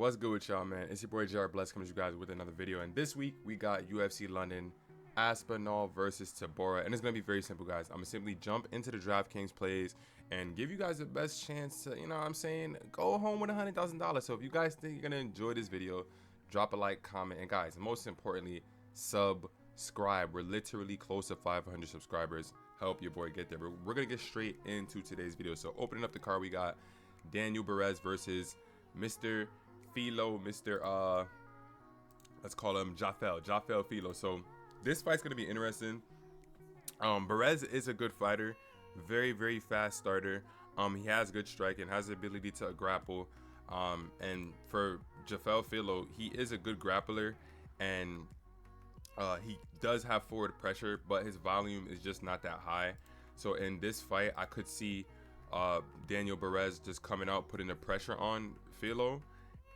What's good with y'all, man? It's your boy JR Bless coming to you guys with another video, and this week we got UFC London, Aspinall versus Tybura, and it's gonna be very simple, guys. I'm gonna simply jump into the DraftKings plays and give you guys the best chance to, go home with $100,000. So if you guys think you're gonna enjoy this video, drop a like, comment, and guys, most importantly, subscribe. We're literally close to 500 subscribers. Help your boy get there. But we're gonna get straight into today's video. So opening up the card, we got Daniel Perez versus Mr. Filo, let's call him Jafel Filo. So this fight's gonna be interesting. Perez is a good fighter, very fast starter. He has good striking, has the ability to grapple. And for Jafel Filo, he is a good grappler, and he does have forward pressure, but his volume is just not that high. So in this fight, I could see Daniel Perez just coming out, putting the pressure on Filo,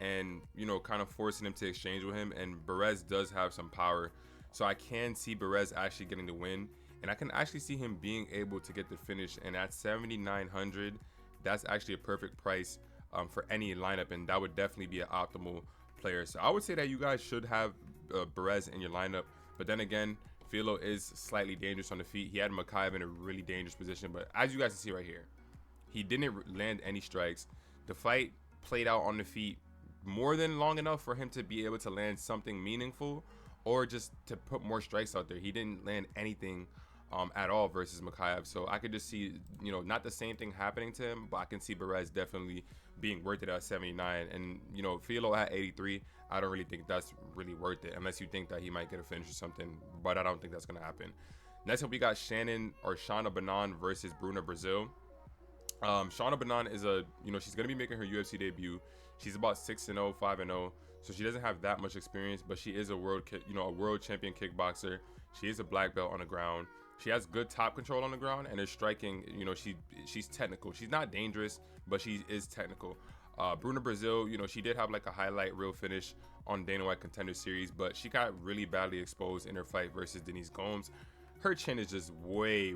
and kind of forcing him to exchange with him. And Perez does have some power, so I can see Perez actually getting the win, and I can actually see him being able to get the finish. And at 7,900, that's actually a perfect price for any lineup, and that would definitely be an optimal player. So I would say that you guys should have Perez in your lineup, but then again, Filo is slightly dangerous on the feet. He had Makhachev in a really dangerous position, but as you guys can see right here, he didn't land any strikes. The fight played out on the feet more than long enough for him to be able to land something meaningful, or just to put more strikes out there. He didn't land anything at all versus Makhachev. So I could just see, not the same thing happening to him, but I can see Perez definitely being worth it at 79. And Filo at 83, I don't really think that's really worth it, unless you think that he might get a finish or something, but I don't think that's gonna happen. Next up, we got Shana Banan versus Bruna Brazil. Shana Banan is she's gonna be making her UFC debut. She's about 6-0, 5-0, so she doesn't have that much experience, but she is a world champion kickboxer. She is a black belt on the ground. She has good top control on the ground, and her striking, she's technical. She's not dangerous, but she is technical. Bruna Brazil, she did have like a highlight reel finish on Dana White Contender Series, but she got really badly exposed in her fight versus Denise Gomes. Her chin is just way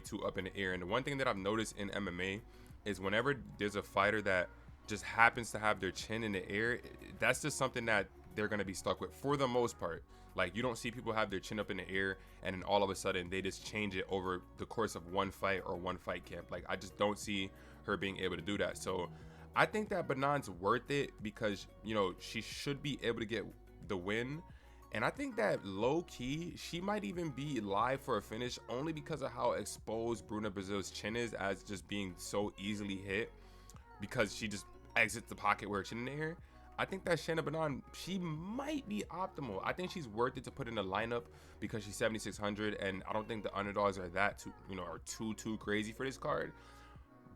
too up in the air. And the one thing that I've noticed in MMA is whenever there's a fighter that just happens to have their chin in the air, that's just something that they're going to be stuck with for the most part. Like, you don't see people have their chin up in the air and then all of a sudden they just change it over the course of one fight or one fight camp. Like, I just don't see her being able to do that. So I think that Banan's worth it because she should be able to get the win. And I think that low-key, she might even be live for a finish only because of how exposed Bruna Brazil's chin is, as just being so easily hit, because she just exits the pocket where her chin in the air. I think that Shana Banan, she might be optimal. I think she's worth it to put in the lineup because she's 7,600, and I don't think the underdogs are that too crazy for this card.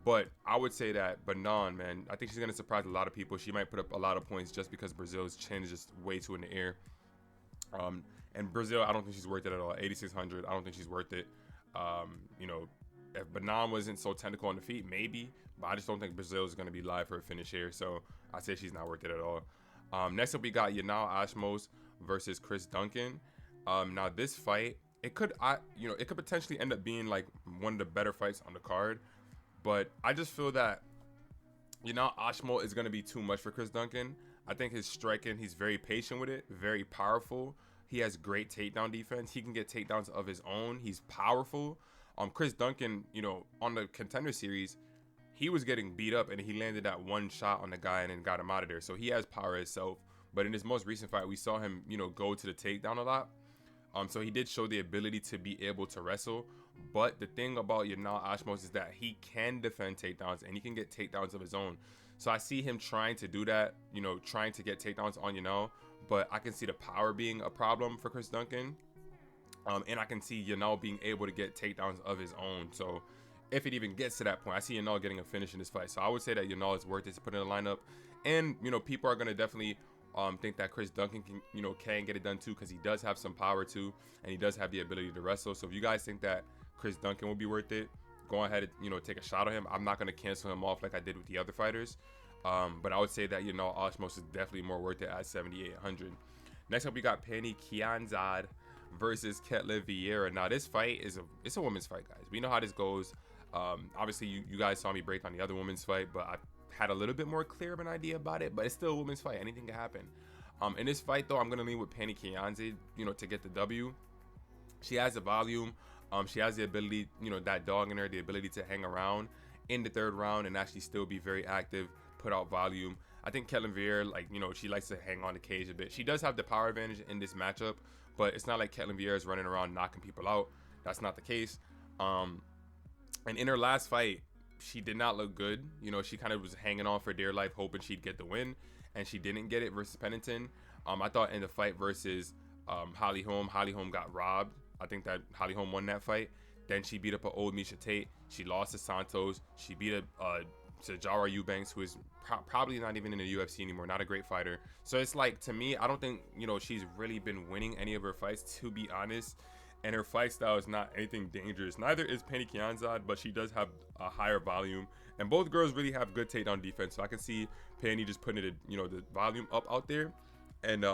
But I would say that Banan, man, I think she's gonna surprise a lot of people. She might put up a lot of points just because Brazil's chin is just way too in the air. And Brazil, I don't think she's worth it at all. 8,600, I don't think she's worth it. If Banan wasn't so technical on the feet, maybe, but I just don't think Brazil is going to be live for a finish here. So I say she's not worth it at all. Next up, we got Yanal Ashmos versus Chris Duncan. Now this fight, it could potentially end up being like one of the better fights on the card, but I just feel that Yanal Ashmos is going to be too much for Chris Duncan. I think his striking, he's very patient with it, very powerful. He has great takedown defense. He can get takedowns of his own. He's powerful. Chris Duncan, on the Contender Series, he was getting beat up and he landed that one shot on the guy and then got him out of there. So he has power himself. But in his most recent fight, we saw him, go to the takedown a lot. So he did show the ability to be able to wrestle. But the thing about Yanal Ashmos is that he can defend takedowns and he can get takedowns of his own. So I see him trying to do that, trying to get takedowns on Yanal, but I can see the power being a problem for Chris Duncan. And I can see Yanal being able to get takedowns of his own. So if it even gets to that point, I see Yanal getting a finish in this fight. So I would say that Yanal is worth it to put in the lineup. And, people are going to definitely think that Chris Duncan can get it done too, because he does have some power too, and he does have the ability to wrestle. So if you guys think that Chris Duncan will be worth it, go ahead and take a shot at him. I'm not going to cancel him off like I did with the other fighters. But I would say that Yanal Ashmos is definitely more worth it at 7,800. Next up, we got Penny Kianzad versus Ketla Vieira. Now this fight it's a women's fight, guys. We know how this goes. Obviously you guys saw me break on the other women's fight, but had a little bit more clear of an idea about it, but it's still a women's fight. Anything can happen. In this fight, though, I'm going to lean with Penny Kianze, to get the W. She has the volume. She has the ability, that dog in her, the ability to hang around in the third round and actually still be very active, put out volume. I think Ketlen Vieira, she likes to hang on the cage a bit. She does have the power advantage in this matchup, but it's not like Ketlen Vieira is running around knocking people out. That's not the case. And in her last fight, she did not look good. She kind of was hanging on for dear life, hoping she'd get the win, and she didn't get it versus Pennington. I thought in the fight versus Holly Holm got robbed. I think that Holly Holm won that fight. Then she beat up an old Miesha Tate. She lost to Santos. She beat up Jara Eubanks, who is probably not even in the UFC anymore. Not a great fighter. So it's like, to me, I don't think, she's really been winning any of her fights, to be honest. And her fight style is not anything dangerous. Neither is Penny Kianzad, but she does have a higher volume. And both girls really have good takedown defense. So I can see Penny just putting it, the volume up out there. And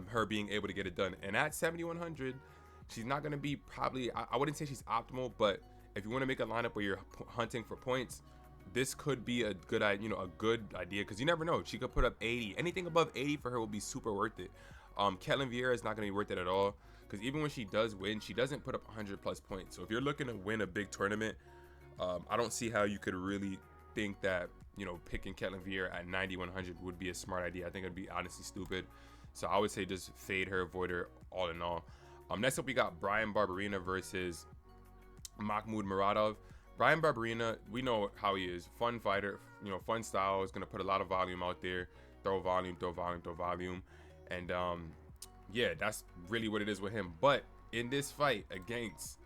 her being able to get it done. And at 7,100, she's not going to be probably, I wouldn't say she's optimal, but if you want to make a lineup where you're hunting for points, this could be a good idea, because you never know. She could put up 80. Anything above 80 for her will be super worth it. Ketlen Vieira is not going to be worth it at all, because even when she does win, she doesn't put up 100 plus points. So if you're looking to win a big tournament, I don't see how you could really think that, picking Ketlen Vieira at 9,100 would be a smart idea. I think it'd be honestly stupid. So I would say just fade her, avoid her, all in all. Next up, we got Bryan Barberena versus Mahmoud Muradov. Bryan Barberena, we know how he is. Fun fighter, fun style. Is going to put a lot of volume out there. Throw volume. And yeah, that's really what it is with him. But in this fight against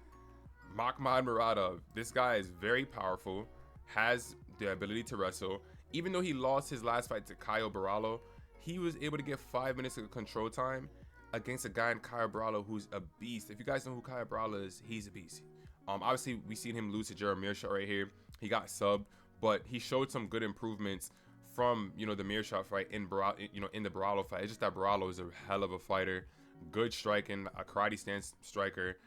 Mahmoud Muradov, this guy is very powerful, has the ability to wrestle. Even though he lost his last fight to Caio Barallo, he was able to get 5 minutes of control time against a guy in Caio Barallo who's a beast. If you guys know who Caio Barallo is, he's a beast. Obviously, we seen him lose to Jared Mearshart right here. He got subbed, but he showed some good improvements from, the Mearshart fight in the Barallo fight. It's just that Barallo is a hell of a fighter, good striking, a karate stance striker,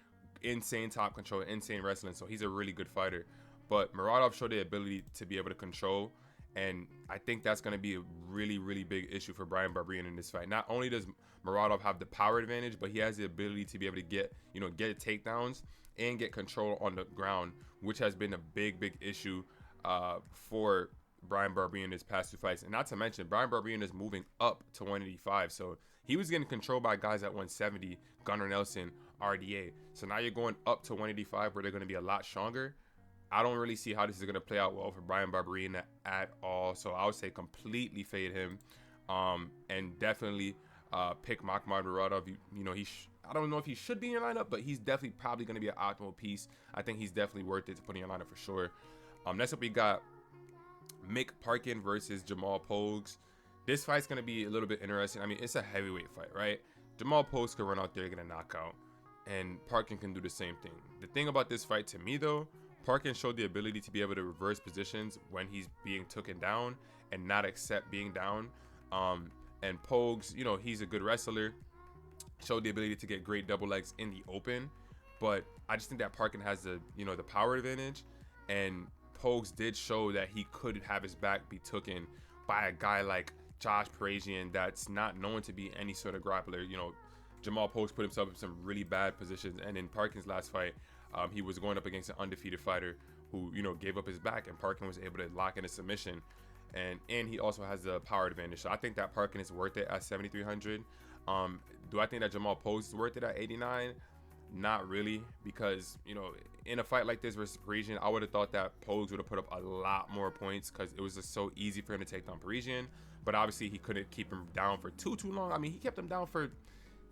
insane top control, insane wrestling. So he's a really good fighter. But Muradov showed the ability to be able to control. And I think that's going to be a really, really big issue for Bryan Barberena in this fight. Not only does Muradov have the power advantage, but he has the ability to be able to get takedowns and get control on the ground, which has been a big, big issue for Bryan Barberena in his past 2 fights. And not to mention, Bryan Barberena is moving up to 185. So he was getting controlled by guys at 170, Gunnar Nelson, RDA. So now you're going up to 185 where they're going to be a lot stronger. I don't really see how this is going to play out well for Bryan Barberena at all. So I would say completely fade him, and definitely pick Mahmoud Muradov. I don't know if he should be in your lineup, but he's definitely probably going to be an optimal piece. I think he's definitely worth it to put in your lineup for sure. Next up, we got Mick Parkin versus Jamal Pogues. This fight's going to be a little bit interesting. I mean, it's a heavyweight fight, right? Jamal Pogues can run out there and get a knockout, and Parkin can do the same thing. The thing about this fight to me, though, Parkin showed the ability to be able to reverse positions when he's being taken down and not accept being down. And Pogues, he's a good wrestler, showed the ability to get great double legs in the open. But I just think that Parkin has the power advantage, and Pogues did show that he could have his back be taken by a guy like Josh Parisian that's not known to be any sort of grappler. Jamal Pogues put himself in some really bad positions, and in Parkin's last fight, he was going up against an undefeated fighter who, gave up his back, and Parkin was able to lock in a submission. And he also has the power advantage. So I think that Parkin is worth it at 7,300. Do I think that Jamal Pogues is worth it at 89? Not really, because, in a fight like this versus Parisian, I would have thought that Pogues would have put up a lot more points because it was just so easy for him to take down Parisian. But obviously, he couldn't keep him down for too long. I mean, he kept him down for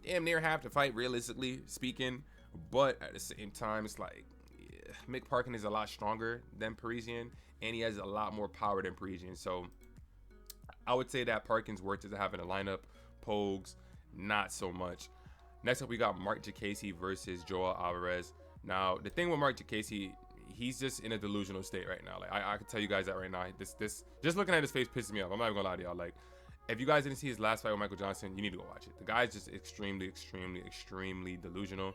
damn near half the fight, realistically speaking. But at the same time, it's like, yeah, Mick Parkin is a lot stronger than Parisian, and he has a lot more power than Parisian. So I would say that Parkin's worth it to have in a lineup. Pogues, not so much. Next up, we got Mark Jacasey versus Joel Alvarez. Now, the thing with Mark Jacasey, he's just in a delusional state right now. Like, I can tell you guys that right now. This just looking at his face pisses me off. I'm not even gonna lie to y'all. Like, if you guys didn't see his last fight with Michael Johnson, you need to go watch it. The guy's just extremely, extremely, extremely delusional.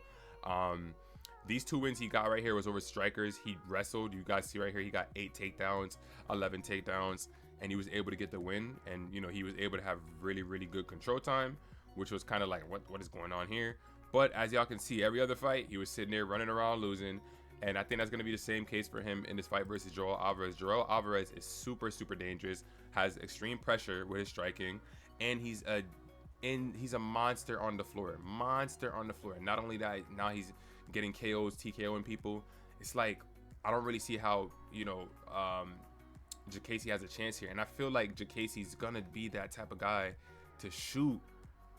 These 2 wins he got right here was over strikers. He wrestled. You guys see right here, he got 8 takedowns, 11 takedowns, and he was able to get the win. And, you know, he was able to have really, really good control time, which was kind of like, what is going on here? But as y'all can see, every other fight, he was sitting there running around losing. And I think that's going to be the same case for him in this fight versus Joel Alvarez. Joel Alvarez is super, super dangerous, has extreme pressure with his striking, and he's a monster on the floor. Monster on the floor. And not only that, now he's getting KOs, TKOing people. It's like, I don't really see how, you know, Jacasey has a chance here. And I feel like Jacasey's going to be that type of guy to shoot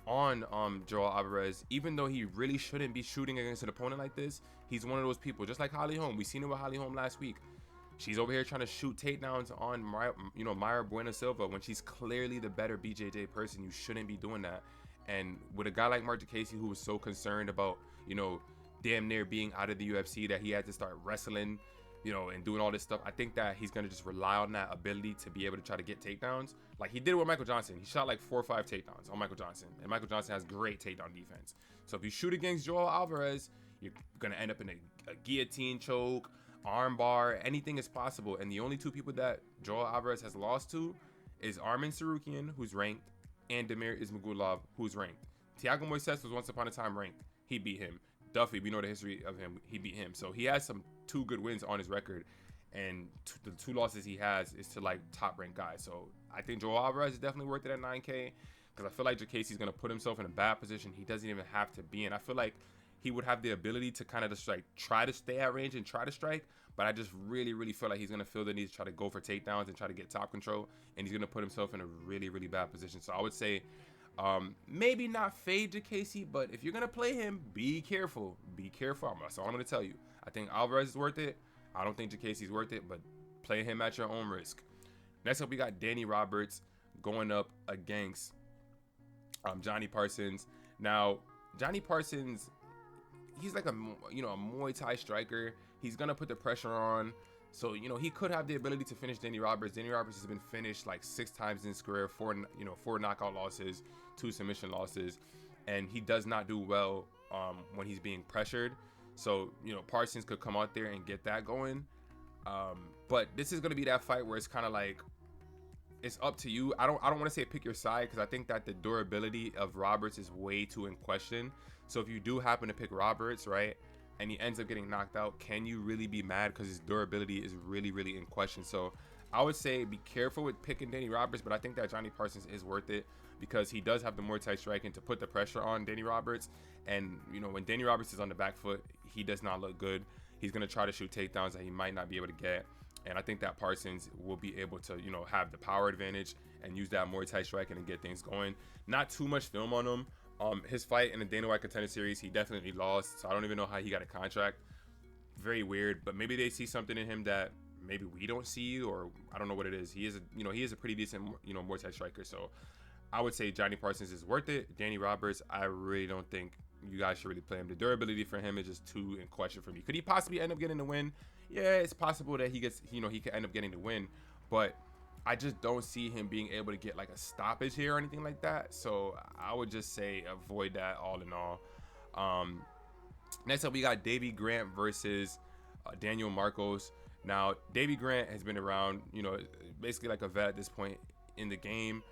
on Joel Alvarez, even though he really shouldn't be shooting against an opponent like this. He's one of those people, just like Holly Holm. We seen it with Holly Holm last week. She's over here trying to shoot takedowns on Mayra Bueno Silva when she's clearly the better BJJ person. You shouldn't be doing that. And with a guy like Mark Jacasey, who was so concerned about, you know, damn near being out of the UFC, that he had to start wrestling, you know, and doing all this stuff, I think that he's going to just rely on that ability to be able to try to get takedowns. Like he did it with Michael Johnson. He shot like 4 or 5 takedowns on Michael Johnson. And Michael Johnson has great takedown defense. So if you shoot against Joel Alvarez, you're going to end up in a guillotine choke, arm bar, anything is possible. And the only 2 people that Joel Alvarez has lost to is Arman Sarukian, who's ranked, and Damir Ismagulov, who's ranked. Thiago Moises was once upon a time ranked. He beat him. Duffy, we know the history of him. He beat him. So he has some 2 good wins on his record, and the 2 losses he has is to like top ranked guys. So I think Joel Alvarez is definitely worth it at 9K, because I feel like Jacasey's going to put himself in a bad position he doesn't even have to be in. I feel like he would have the ability to kind of just like try to stay at range and try to strike, but I just really, really feel like he's going to feel the need to try to go for takedowns and try to get top control, and he's going to put himself in a really, really bad position. So I would say maybe not fade Jacasey, but if you're going to play him, be careful. Be careful. That's all I'm going to tell you. I think Alvarez is worth it. I don't think Jacasey's worth it, but play him at your own risk. Next up, we got Danny Roberts going up against Johnny Parsons. Now, Johnny Parsons, he's like a Muay Thai striker. He's going to put the pressure on. So, you know, he could have the ability to finish Danny Roberts. Danny Roberts has been finished like 6 times in his career, 4 knockout losses, 2 submission losses, and he does not do well when he's being pressured. So, you know, Parsons could come out there and get that going. But this is going to be that fight where it's kind of like, it's up to you. I don't want to say pick your side, because I think that the durability of Roberts is way too in question. So if you do happen to pick Roberts, right, and he ends up getting knocked out, can you really be mad? Because his durability is really, really in question. So I would say be careful with picking Danny Roberts, but I think that Johnny Parsons is worth it, because he does have the Muay Thai striking to put the pressure on Danny Roberts. And, you know, when Danny Roberts is on the back foot, he does not look good. He's going to try to shoot takedowns that he might not be able to get. And I think that Parsons will be able to, you know, have the power advantage and use that Muay Thai striking and get things going. Not too much film on him. His fight in the Dana White Contender Series, he definitely lost. So I don't even know how he got a contract. Very weird. But maybe they see something in him that maybe we don't see, or I don't know what it is. He is a pretty decent, you know, Muay Thai striker. So I would say Johnny Parsons is worth it. Danny Roberts, I really don't think you guys should really play him. The durability for him is just too in question for me. Could he possibly end up getting the win? Yeah, it's possible that he gets, you know, he could end up getting the win, but I just don't see him being able to get like a stoppage here or anything like that. So I would just say avoid that all in all. Next up, we got Davey Grant versus Daniel Marcos. Now, Davey Grant has been around, you know, basically like a vet at this point in the game,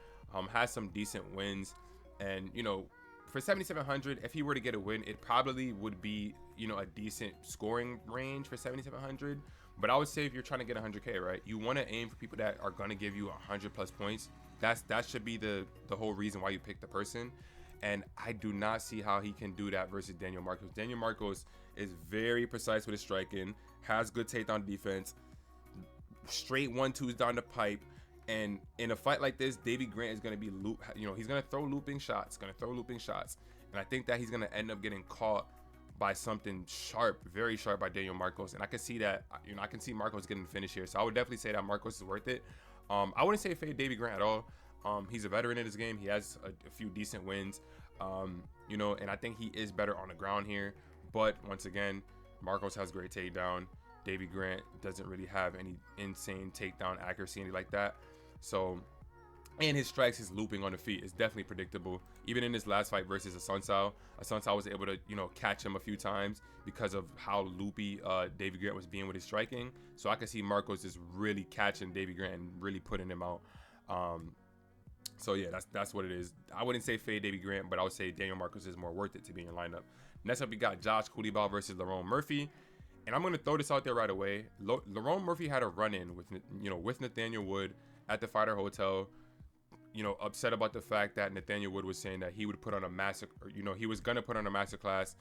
has some decent wins, and, you know, for 7,700, if he were to get a win, it probably would be, you know, a decent scoring range for 7,700. But I would say if you're trying to get 100K, right, you want to aim for people that are going to give you 100 plus points. That should be the whole reason why you pick the person. And I do not see how he can do that versus Daniel Marcos. Daniel Marcos is very precise with his striking, has good takedown defense, straight 1-2s down the pipe. And in a fight like this, Davey Grant is going to be he's going to throw looping shots, And I think that he's going to end up getting caught by something sharp, very sharp by Daniel Marcos. And I can see that, you know, I can see Marcos getting the finish here. So I would definitely say that Marcos is worth it. I wouldn't say fade Davey Grant at all. He's a veteran in this game. He has a few decent wins, you know, and I think he is better on the ground here. But once again, Marcos has great takedown. Davey Grant doesn't really have any insane takedown accuracy, anything like that. So And his strikes, his looping on the feet is definitely predictable. Even in his last fight versus Asuncao was able to, catch him a few times because of how loopy Davy Grant was being with his striking. So I could see Marcos just really catching Davy Grant and really putting him out. So yeah, that's what it is. I wouldn't say fade Davy Grant, but I would say Daniel Marcos is more worth it to be in your lineup. Next up, we got Josh Coulibaly versus Lerone Murphy. And I'm going to throw this out there right away. Lerone Murphy had a run-in with Nathaniel Wood at the Fighter Hotel. Upset about the fact that Nathaniel Wood was saying that he would put on a massacre, he was going to put on a masterclass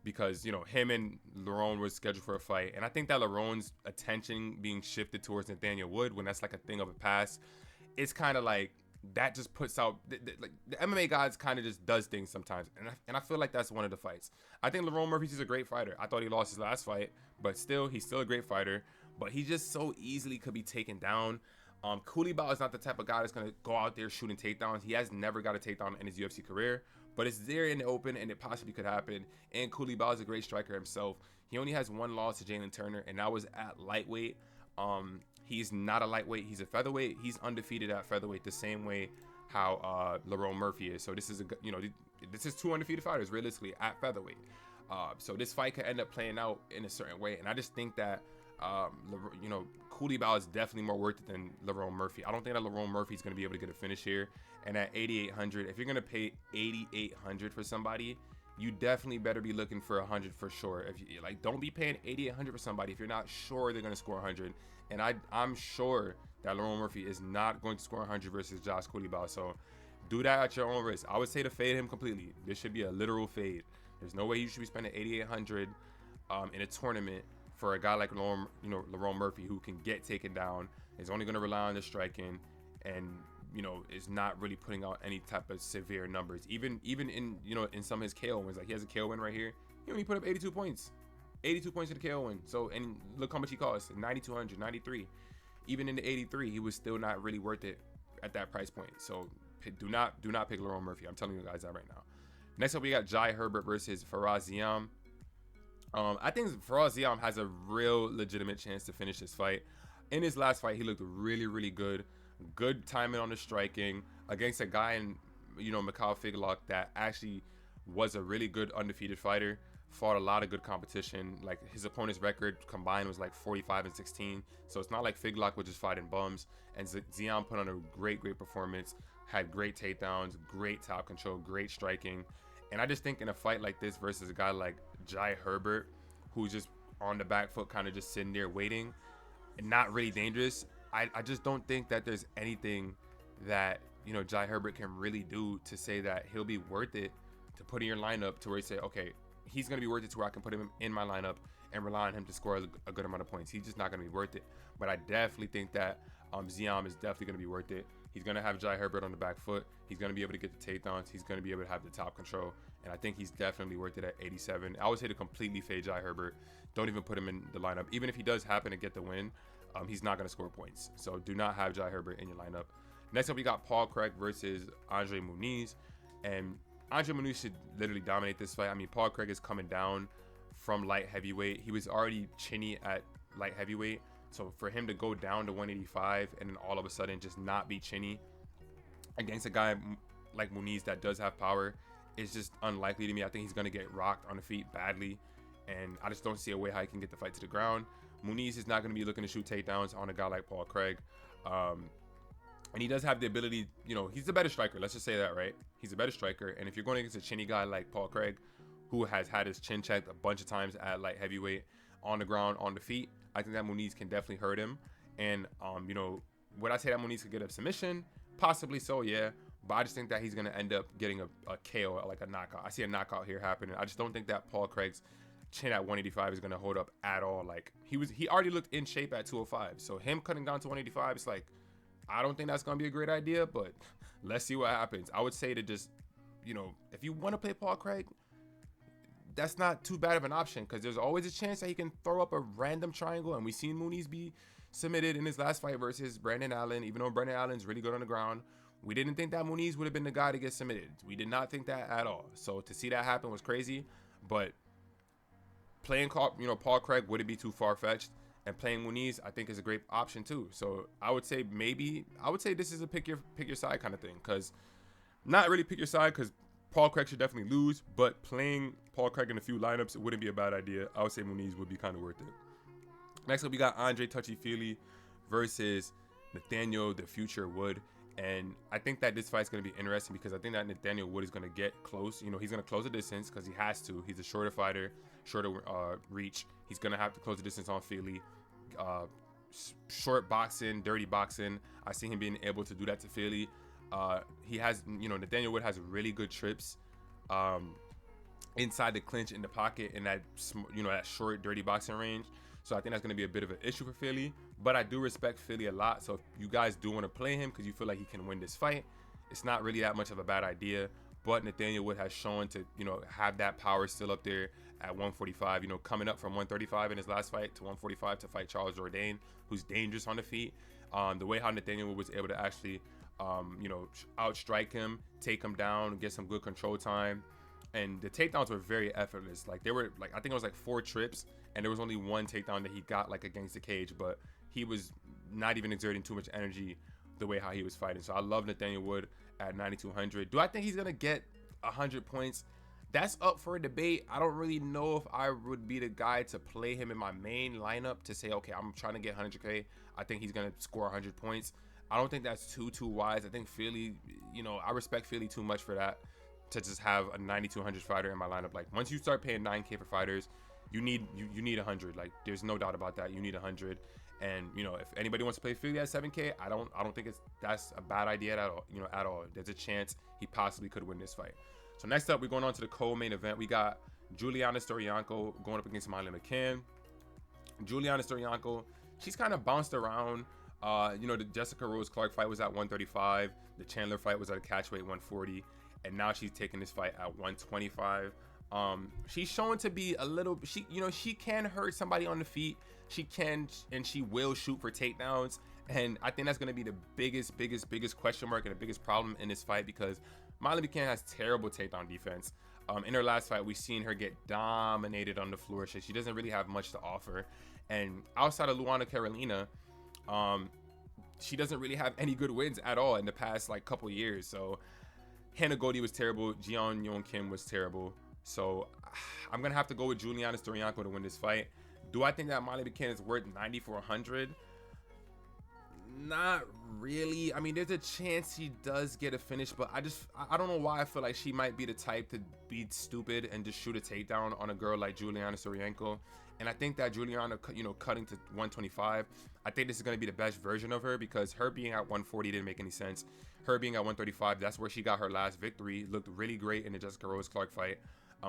because, him and Lerone was scheduled for a fight. And I think that Lerone's attention being shifted towards Nathaniel Wood when that's like a thing of a past, it's kind of like that just puts out, like the MMA gods kind of just does things sometimes. And I feel like that's one of the fights. I think Lerone Murphy's a great fighter. I thought he lost his last fight, but still, he's still a great fighter. But he just so easily could be taken down. Coulibaly is not the type of guy that's going to go out there shooting takedowns. He has never got a takedown in his UFC career, but it's there in the open and it possibly could happen. And Coulibaly is a great striker himself. He only has one loss to Jalen Turner, and that was at lightweight. He's not a lightweight. He's a featherweight. He's undefeated at featherweight the same way how Lerone Murphy is. So this is this is two undefeated fighters realistically at featherweight. So this fight could end up playing out in a certain way, and I just think that Coulibaly is definitely more worth it than Lerone Murphy. I don't think that Lerone Murphy is going to be able to get a finish here. And at 8,800, if you're going to pay 8,800 for somebody, you definitely better be looking for 100 for sure. If you don't be paying 8,800 for somebody if you're not sure they're going to score 100. And I'm sure that Lerone Murphy is not going to score 100 versus Josh Coulibaly. So do that at your own risk. I would say to fade him completely. This should be a literal fade. There's no way you should be spending 8,800 in a tournament for a guy like Lerone Murphy, who can get taken down, is only going to rely on the striking, and is not really putting out any type of severe numbers. Even in in some of his KO wins, like he has a KO win right here, he only put up 82 points, 82 points in the KO win. So, and look how much he cost, 9,200, 93. Even in the 83, he was still not really worth it at that price point. So do not pick Lerone Murphy. I'm telling you guys that right now. Next up, we got Jai Herbert versus Faraz Ziam. I think Faraz Ziam has a real legitimate chance to finish this fight. In his last fight, he looked really, really good. Good timing on the striking against a guy in, Mikhail Figlock that actually was a really good undefeated fighter. Fought a lot of good competition. Like his opponent's record combined was like 45-16. So it's not like Figlock was just fighting bums. And Ziam put on a great performance. Had great takedowns, great top control, great striking. And I just think in a fight like this versus a guy like Jai Herbert, who's just on the back foot, kind of just sitting there waiting and not really dangerous, I just don't think that there's anything that, Jai Herbert can really do to say that he'll be worth it to put in your lineup to where you say, okay, he's going to be worth it to where I can put him in my lineup and rely on him to score a good amount of points. He's just not going to be worth it. But I definitely think that Ziam is definitely going to be worth it. He's going to have Jai Herbert on the back foot. He's going to be able to get the takedowns. He's going to be able to have the top control. And I think he's definitely worth it at 87. I would say to completely fade Jai Herbert. Don't even put him in the lineup. Even if he does happen to get the win, he's not going to score points. So do not have Jai Herbert in your lineup. Next up, we got Paul Craig versus Andre Muniz. And Andre Muniz should literally dominate this fight. I mean, Paul Craig is coming down from light heavyweight. He was already chinny at light heavyweight. So for him to go down to 185 and then all of a sudden just not be chinny against a guy like Muniz that does have power is just unlikely to me. I think he's going to get rocked on the feet badly. And I just don't see a way how he can get the fight to the ground. Muniz is not going to be looking to shoot takedowns on a guy like Paul Craig. And he does have the ability, he's a better striker. Let's just say that, right? He's a better striker. And if you're going against a chinny guy like Paul Craig, who has had his chin checked a bunch of times at light heavyweight, on the ground, on the feet, I think that Muniz can definitely hurt him. And, would I say that Muniz could get a submission? Possibly so, yeah. But I just think that he's going to end up getting a KO, like a knockout. I see a knockout here happening. I just don't think that Paul Craig's chin at 185 is going to hold up at all. Like, he already looked in shape at 205. So him cutting down to 185, it's like, I don't think that's going to be a great idea, but let's see what happens. I would say to just, if you want to play Paul Craig, that's not too bad of an option because there's always a chance that he can throw up a random triangle. And we've seen Muniz be submitted in his last fight versus Brandon Allen, even though Brandon Allen's really good on the ground. We didn't think that Muniz would have been the guy to get submitted. We did not think that at all. So to see that happen was crazy. But playing, Paul Craig wouldn't be too far-fetched. And playing Muniz, I think, is a great option too. So I would say this is a pick your side kind of thing, because not really pick your side, because Paul Craig should definitely lose, but playing Paul Craig in a few lineups, it wouldn't be a bad idea. I would say Muniz would be kind of worth it. Next up, we got Andre Touchy-Feely versus Nathaniel the Future Wood. And I think that this fight's going to be interesting, because I think that Nathaniel Wood is going to get close. You know, he's going to close the distance because he has to. He's a shorter fighter, shorter reach. He's going to have to close the distance on Feely. Short boxing, dirty boxing. I see him being able to do that to Feely. He has, you know, Nathaniel Wood has really good trips inside the clinch, in the pocket, in that, you know, that short, dirty boxing range. So I think that's going to be a bit of an issue for Feely. But I do respect Feely a lot. So if you guys do want to play him because you feel like he can win this fight, it's not really that much of a bad idea. But Nathaniel Wood has shown to, you know, have that power still up there at 145, you know, coming up from 135 in his last fight to 145 to fight Charles Jourdain, who's dangerous on the feet. The way how Nathaniel Wood was able to actually, you know, outstrike him, take him down, get some good control time. And the takedowns were very effortless. Like, they were, like, I think it was like 4 trips, and there was only one takedown that he got, like, against the cage, but he was not even exerting too much energy the way how he was fighting. So I love Nathaniel Wood at 9,200. Do I think he's gonna get 100 points? That's up for a debate. I don't really know if I would be the guy to play him in my main lineup to say, okay, I'm trying to get 100K. I think he's gonna score 100 points. I don't think that's too wise. I think Feely, you know, I respect Feely too much for that, to just have a 9,200 fighter in my lineup. Like, once you start paying 9K for fighters, you need 100. Like, there's no doubt about that. You need 100. And, you know, if anybody wants to play Feely at 7K, I don't think that's a bad idea at all. You know, at all. There's a chance he possibly could win this fight. So next up, we're going on to the co-main event. We got Juliana Storyanko going up against Molly McCann. Juliana Storyanko, she's kind of bounced around. You know, the Jessica Rose Clark fight was at 135. The Chandler fight was at a catchweight 140. And now she's taking this fight at 125. She's showing to be a little, she can hurt somebody on the feet. She can, and she will shoot for takedowns. And I think that's going to be the biggest question mark and the biggest problem in this fight, because Molly McCann has terrible takedown defense. In her last fight, we've seen her get dominated on the floor. She doesn't really have much to offer. And outside of Luana Carolina, she doesn't really have any good wins at all in the past, like, couple years. So Hannah Goldie was terrible. Jeon Yeon Kim was terrible. So I'm going to have to go with Juliana Storyanko to win this fight. Do I think that Molly McCann is worth 9,400? Not really. I mean, there's a chance she does get a finish, but I don't know why I feel like she might be the type to be stupid and just shoot a takedown on a girl like Juliana Storyanko. And I think that Juliana, you know, cutting to 125, I think this is going to be the best version of her, because her being at 140 didn't make any sense. Her being at 135, that's where she got her last victory. Looked really great in the Jessica Rose Clark fight.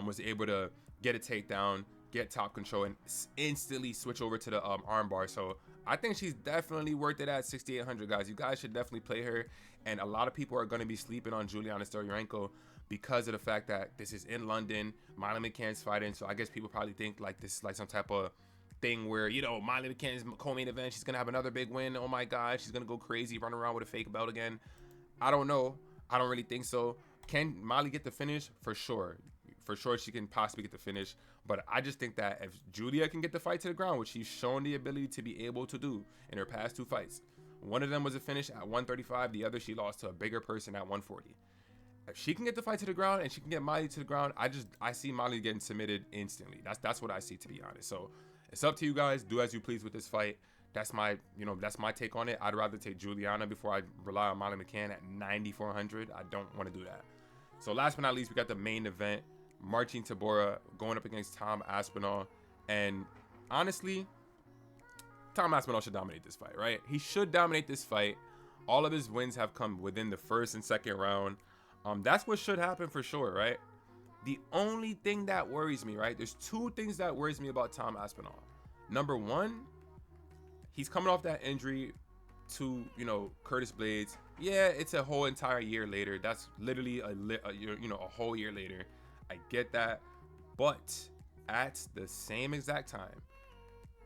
Was able to get a takedown, get top control, and instantly switch over to the armbar. So I think she's definitely worth it at 6,800, guys. You guys should definitely play her. And a lot of people are going to be sleeping on Juliana Storyanko because of the fact that this is in London. Molly McCann's fighting, so I guess people probably think like this is like some type of thing where, you know, Molly McCann's co-main event, she's gonna have another big win. Oh my god, she's gonna go crazy, run around with a fake belt again. I don't know. I don't really think so. Can Molly get the finish? For sure. For sure she can possibly get the finish. But I just think that if Julia can get the fight to the ground, which she's shown the ability to be able to do in her past 2 fights, one of them was a finish at 135, the other she lost to a bigger person at 140. If she can get the fight to the ground and she can get Molly to the ground, I see Molly getting submitted instantly. That's what I see, to be honest. So it's up to you guys. Do as you please with this fight. That's my take on it. I'd rather take Juliana before I rely on Molly McCann at 9,400. I don't want to do that. So last but not least, we got the main event. Marcin Tybura going up against Tom Aspinall. And honestly, Tom Aspinall should dominate this fight, right? He should dominate this fight. All of his wins have come within the first and second round. That's what should happen for sure, right? The only thing that worries me, right? There's 2 things that worries me about Tom Aspinall. Number 1, he's coming off that injury to, you know, Curtis Blades. Yeah, it's a whole entire year later. That's literally a whole year later. I get that. But at the same exact time,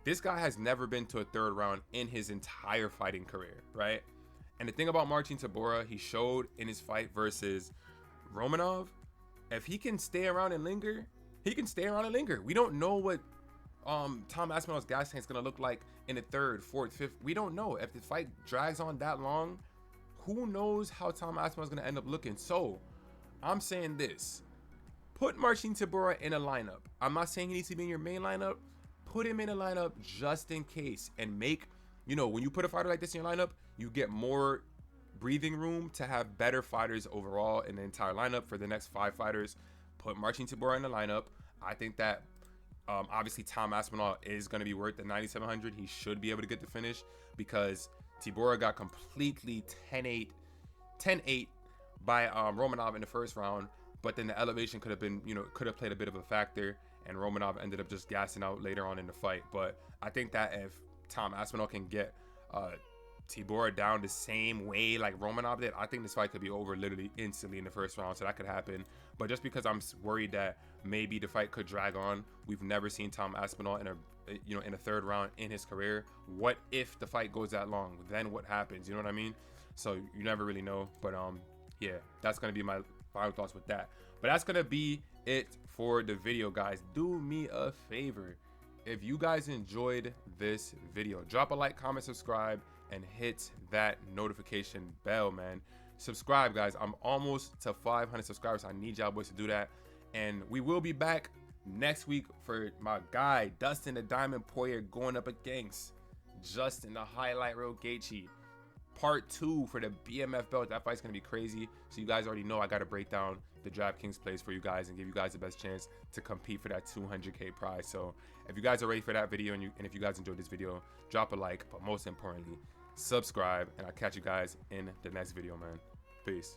this guy has never been to a 3rd round in his entire fighting career, right? And the thing about Marcin Tybura, he showed in his fight versus Romanov, if he can stay around and linger, he can stay around and linger. We don't know what Tom Aspinall's gas tank is gonna look like in the 3rd, 4th, 5th. We don't know. If the fight drags on that long, who knows how Tom Aspinall's gonna end up looking. So I'm saying this: put Marcin Tybura in a lineup. I'm not saying he needs to be in your main lineup. Put him in a lineup just in case, and make, you know, when you put a fighter like this in your lineup, you get more breathing room to have better fighters overall in the entire lineup for the next 5 fighters. Put Marcin Tybura in the lineup. I think that obviously Tom Aspinall is going to be worth the 9,700. He should be able to get the finish because Tybura got completely 10-8 by Romanov in the first round, but then the elevation could have been, you know, could have played a bit of a factor, and Romanov ended up just gassing out later on in the fight. But I think that if Tom Aspinall can get Tybura down the same way like Romanov did, I think this fight could be over literally instantly in the first round. So that could happen. But just because I'm worried that maybe the fight could drag on, we've never seen Tom Aspinall in a 3rd round in his career. What if the fight goes that long? Then what happens? You know what I mean? So you never really know. But yeah, that's gonna be my final thoughts with that. But that's gonna be it for the video, guys. Do me a favor, if you guys enjoyed this video, drop a like, comment, subscribe, and hit that notification bell, man. Subscribe, guys. I'm almost to 500 subscribers. I need y'all boys to do that. And we will be back next week for my guy Dustin the Diamond Poirier going up against Justin the Highlight Reel Gaethje. Part 2 for the BMF belt. That fight's gonna be crazy. So you guys already know I gotta break down the DraftKings plays for you guys and give you guys the best chance to compete for that 200K prize. So if you guys are ready for that video, and if you guys enjoyed this video, drop a like, but most importantly, subscribe, and I'll catch you guys in the next video, man. Peace.